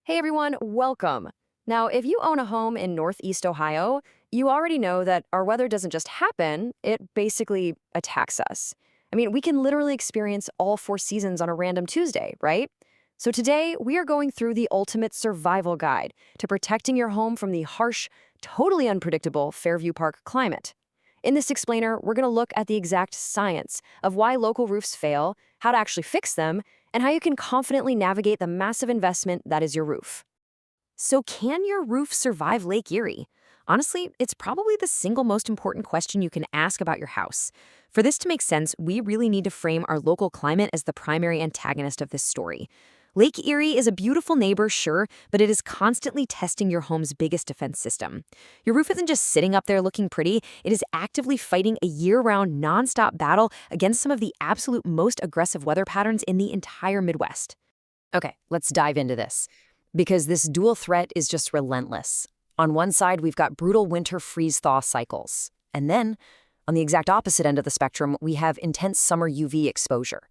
Hey everyone, welcome. Now, if you own a home in Northeast Ohio, you already know that our weather doesn't just happen, it basically attacks us. I mean, we can literally experience all four seasons on a random Tuesday, right? So today, we are going through the ultimate survival guide to protecting your home from the harsh, totally unpredictable Fairview Park climate. In this explainer, we're going to look at the exact science of why local roofs fail, how to actually fix them, and how you can confidently navigate the massive investment that is your roof. So, can your roof survive Lake Erie? Honestly, it's probably the single most important question you can ask about your house. For this to make sense, we really need to frame our local climate as the primary antagonist of this story. Lake Erie is a beautiful neighbor, sure, but it is constantly testing your home's biggest defense system. Your roof isn't just sitting up there looking pretty, it is actively fighting a year-round, non-stop battle against some of the absolute most aggressive weather patterns in the entire Midwest. Okay, let's dive into this, because this dual threat is just relentless. On one side, we've got brutal winter freeze-thaw cycles. And then, on the exact opposite end of the spectrum, we have intense summer UV exposure.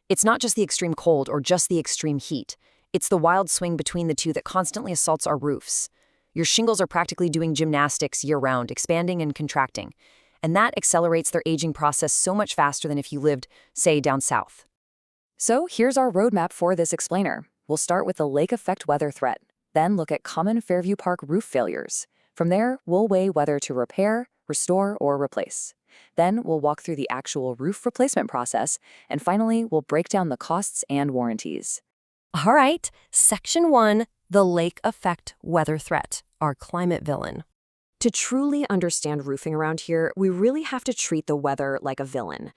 It's not just the extreme cold or just the extreme heat. It's the wild swing between the two that constantly assaults our roofs. Your shingles are practically doing gymnastics year-round, expanding and contracting. And that accelerates their aging process so much faster than if you lived, say, down south. So here's our roadmap for this explainer. We'll start with the lake effect weather threat, then look at common Fairview Park roof failures. From there, we'll weigh whether to repair, restore, or replace. Then we'll walk through the actual roof replacement process, and finally, we'll break down the costs and warranties. All right, Section 1, the lake effect weather threat, our climate villain. To truly understand roofing around here, we really have to treat the weather like a villain.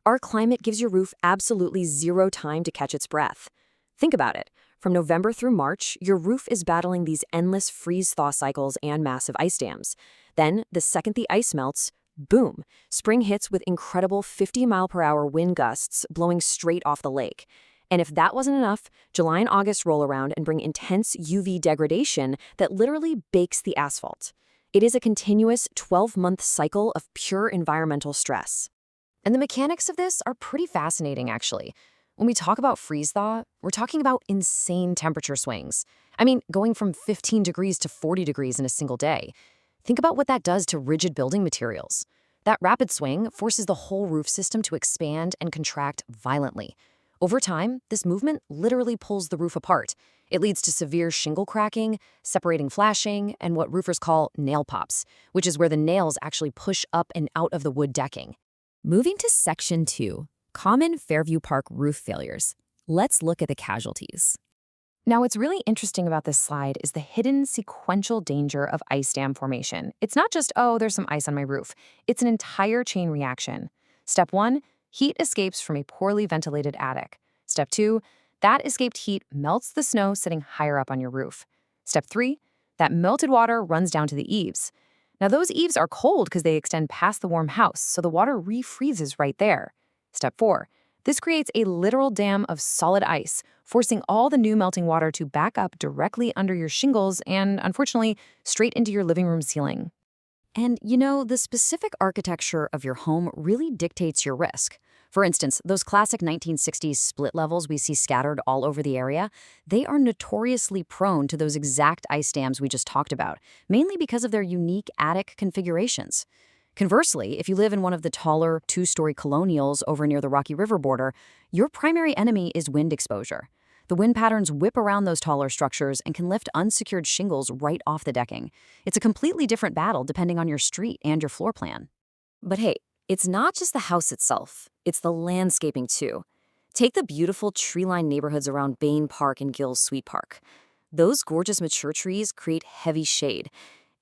Our climate gives your roof absolutely zero time to catch its breath. Think about it. From November through March, your roof is battling these endless freeze-thaw cycles and massive ice dams. Then, the second the ice melts, boom, spring hits with incredible 50-mile-per-hour wind gusts blowing straight off the lake. And if that wasn't enough, July and August roll around and bring intense UV degradation that literally bakes the asphalt. It is a continuous 12-month cycle of pure environmental stress. And the mechanics of this are pretty fascinating, actually. When we talk about freeze-thaw, we're talking about insane temperature swings. I mean, going from 15 degrees to 40 degrees in a single day. Think about what that does to rigid building materials. That rapid swing forces the whole roof system to expand and contract violently. Over time, this movement literally pulls the roof apart. It leads to severe shingle cracking, separating flashing, and what roofers call nail pops, which is where the nails actually push up and out of the wood decking. Moving to Section 2, common Fairview Park roof failures. Let's look at the casualties. Now, what's really interesting about this slide is the hidden sequential danger of ice dam formation. It's not just, oh, there's some ice on my roof. It's an entire chain reaction. Step 1, heat escapes from a poorly ventilated attic. Step 2, that escaped heat melts the snow sitting higher up on your roof. Step 3, that melted water runs down to the eaves. Now, those eaves are cold because they extend past the warm house, so the water refreezes right there. Step 4, this creates a literal dam of solid ice, forcing all the new melting water to back up directly under your shingles and, unfortunately, straight into your living room ceiling. And, you know, the specific architecture of your home really dictates your risk. For instance, those classic 1960s split levels we see scattered all over the area, they are notoriously prone to those exact ice dams we just talked about, mainly because of their unique attic configurations. Conversely, if you live in one of the taller, two-story colonials over near the Rocky River border, your primary enemy is wind exposure. The wind patterns whip around those taller structures and can lift unsecured shingles right off the decking. It's a completely different battle depending on your street and your floor plan. But hey, it's not just the house itself, it's the landscaping too. Take the beautiful tree-lined neighborhoods around Bain Park and Gill's Sweet Park. Those gorgeous mature trees create heavy shade.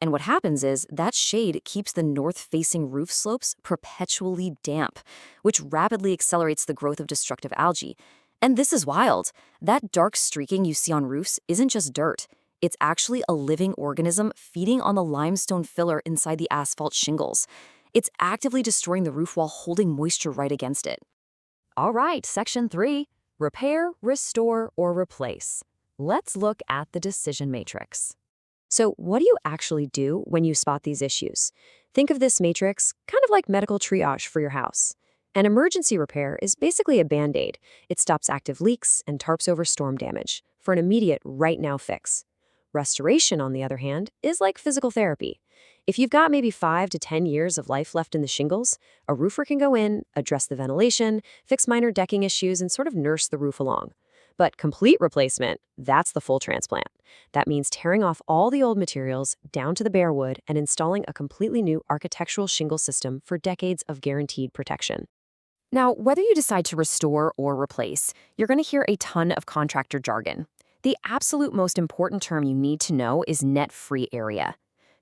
And what happens is that shade keeps the north-facing roof slopes perpetually damp, which rapidly accelerates the growth of destructive algae. And this is wild. That dark streaking you see on roofs isn't just dirt. It's actually a living organism feeding on the limestone filler inside the asphalt shingles. It's actively destroying the roof while holding moisture right against it. All right, Section 3, repair, restore, or replace. Let's look at the decision matrix. So what do you actually do when you spot these issues? Think of this matrix kind of like medical triage for your house. An emergency repair is basically a Band-Aid. It stops active leaks and tarps over storm damage. for an immediate right-now fix. Restoration, on the other hand, is like physical therapy. If you've got maybe 5 to 10 years of life left in the shingles, a roofer can go in, address the ventilation, fix minor decking issues, and sort of nurse the roof along. But complete replacement, that's the full transplant. That means tearing off all the old materials down to the bare wood and installing a completely new architectural shingle system for decades of guaranteed protection. Now, whether you decide to restore or replace, you're going to hear a ton of contractor jargon. The absolute most important term you need to know is net-free area.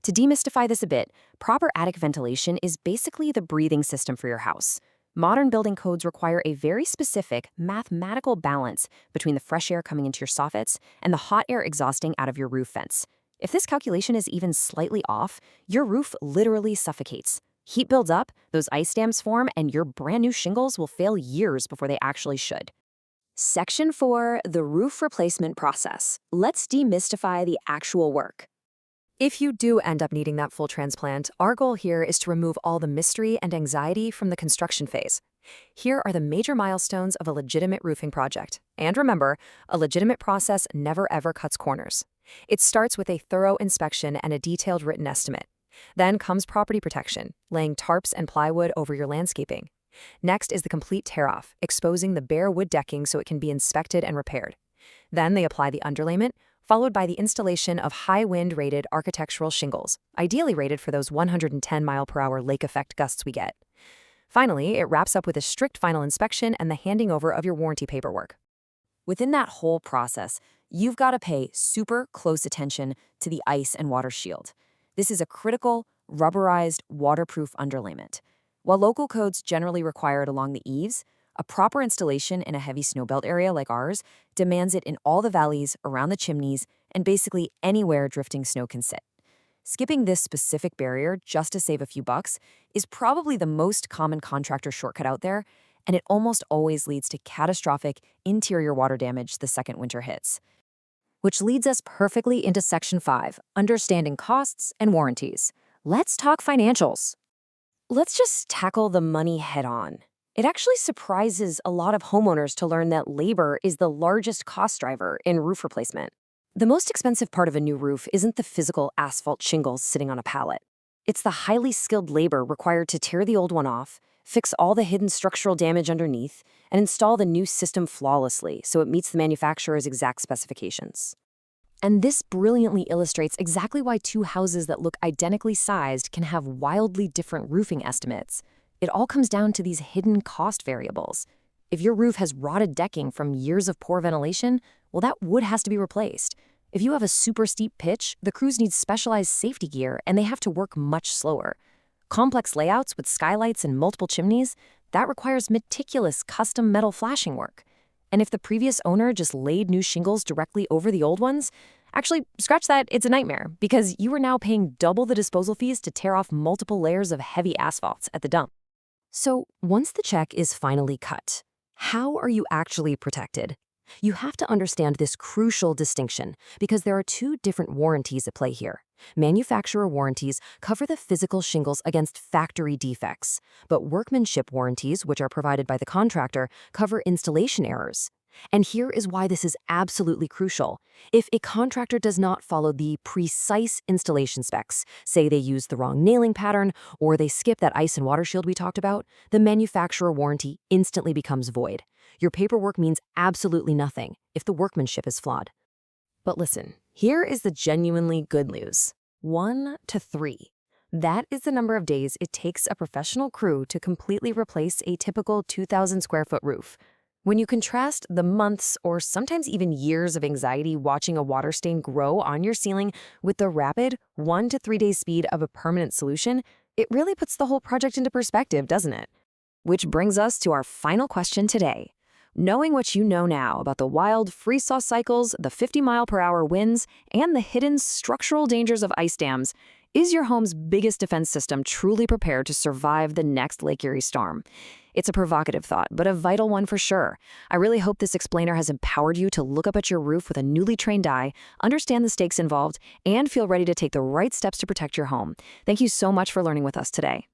To demystify this a bit, proper attic ventilation is basically the breathing system for your house. Modern building codes require a very specific mathematical balance between the fresh air coming into your soffits and the hot air exhausting out of your roof vents. If this calculation is even slightly off, your roof literally suffocates. Heat builds up, those ice dams form, and your brand new shingles will fail years before they actually should. Section 4, the roof replacement process. Let's demystify the actual work. If you do end up needing that full transplant, our goal here is to remove all the mystery and anxiety from the construction phase. Here are the major milestones of a legitimate roofing project. And remember, a legitimate process never ever cuts corners. It starts with a thorough inspection and a detailed written estimate. Then comes property protection, laying tarps and plywood over your landscaping. Next is the complete tear-off, exposing the bare wood decking so it can be inspected and repaired. Then they apply the underlayment, followed by the installation of high-wind rated architectural shingles, ideally rated for those 110-mile-per-hour lake effect gusts we get. Finally, it wraps up with a strict final inspection and the handing over of your warranty paperwork. Within that whole process, you've got to pay super close attention to the ice and water shield. This is a critical, rubberized, waterproof underlayment. While local codes generally require it along the eaves, a proper installation in a heavy snowbelt area like ours demands it in all the valleys, around the chimneys, and basically anywhere drifting snow can sit. Skipping this specific barrier just to save a few bucks is probably the most common contractor shortcut out there, and it almost always leads to catastrophic interior water damage the second winter hits. Which leads us perfectly into Section 5, understanding costs and warranties. Let's talk financials. Let's just tackle the money head on. It actually surprises a lot of homeowners to learn that labor is the largest cost driver in roof replacement. The most expensive part of a new roof isn't the physical asphalt shingles sitting on a pallet. It's the highly skilled labor required to tear the old one off, fix all the hidden structural damage underneath, and install the new system flawlessly so it meets the manufacturer's exact specifications. And this brilliantly illustrates exactly why two houses that look identically sized can have wildly different roofing estimates. It all comes down to these hidden cost variables. If your roof has rotted decking from years of poor ventilation, well, that wood has to be replaced. If you have a super steep pitch, the crews need specialized safety gear and they have to work much slower. Complex layouts with skylights and multiple chimneys, that requires meticulous custom metal flashing work. And if the previous owner just laid new shingles directly over the old ones, actually, scratch that, it's a nightmare, because you are now paying double the disposal fees to tear off multiple layers of heavy asphalts at the dump. So, once the check is finally cut, how are you actually protected? You have to understand this crucial distinction because there are two different warranties at play here. Manufacturer warranties cover the physical shingles against factory defects, but workmanship warranties, which are provided by the contractor, cover installation errors. And here is why this is absolutely crucial. If a contractor does not follow the precise installation specs, say they use the wrong nailing pattern or they skip that ice and water shield we talked about, the manufacturer warranty instantly becomes void. Your paperwork means absolutely nothing if the workmanship is flawed. But listen, here is the genuinely good news. 1 to 3. That is the number of days it takes a professional crew to completely replace a typical 2,000 square foot roof. When you contrast the months or sometimes even years of anxiety watching a water stain grow on your ceiling with the rapid 1 to 3 day speed of a permanent solution, it really puts the whole project into perspective, doesn't it? Which brings us to our final question today. Knowing what you know now about the wild freeze-thaw cycles, the 50-mile-per-hour winds, and the hidden structural dangers of ice dams, is your home's biggest defense system truly prepared to survive the next Lake Erie storm? It's a provocative thought, but a vital one for sure. I really hope this explainer has empowered you to look up at your roof with a newly trained eye, understand the stakes involved, and feel ready to take the right steps to protect your home. Thank you so much for learning with us today.